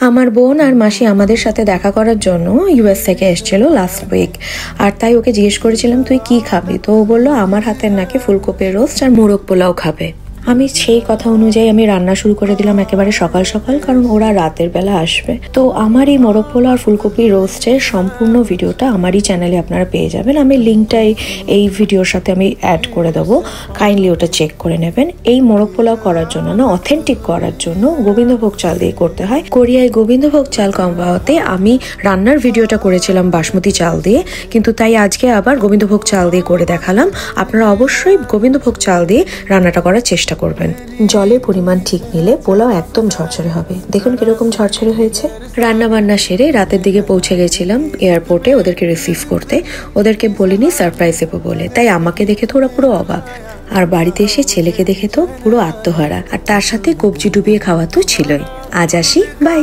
আমার বোন আর মাসি আমাদের সাথে দেখা করার জন্য ইউএস থেকে এসেছিল লাস্ট উইক। আর তাই ওকে জিজ্ঞেস করেছিলাম তুই কি খাবি, তো ও বললো আমার হাতের নাকি ফুলকপির রোস্ট আর মোরগ পোলাও খাবে। আমি সেই কথা অনুযায়ী আমি রান্না শুরু করে দিলাম একেবারে সকাল সকাল, কারণ ওরা রাতের বেলা আসবে। তো আমার এই মোরগ পোলাও আর ফুলকপির রোস্টের সম্পূর্ণ ভিডিওটা আমারই চ্যানেলে আপনারা পেয়ে যাবেন। আমি লিঙ্কটাই এই ভিডিওর সাথে আমি অ্যাড করে দেবো, কাইন্ডলি ওটা চেক করে নেবেন। এই মোরগ পোলাও করার জন্য না, অথেন্টিক করার জন্য গোবিন্দভোগ চাল দিয়ে করতে হয়। কোরিয়ায় গোবিন্দভোগ চাল কম পাওয়াতে আমি রান্নার ভিডিওটা করেছিলাম বাসমতি চাল দিয়ে, কিন্তু তাই আজকে আবার গোবিন্দভোগ চাল দিয়ে করে দেখালাম। আপনারা অবশ্যই গোবিন্দভোগ চাল দিয়ে রান্নাটা করার চেষ্টা করবেন। জলের পরিমাণ ঠিক নিলে পোলাও একদম ঝরঝরে হবে। দেখুন কিরকম ঝরঝরে হয়েছে। রান্না বান্না সেরে রাতের দিকে পৌঁছে গেছিলাম এয়ারপোর্টে ওদেরকে রিসিভ করতে। ওদেরকে বলিনি সারপ্রাইজ দেবো বলে, তাই আমাকে দেখে তো ওরা পুরো অবাক। আর বাড়িতে এসে ছেলেকে দেখে তো পুরো আত্মহারা। আর তার সাথে কবজি ডুবিয়ে খাওয়া তো ছিলই। আজ আসি, বাই।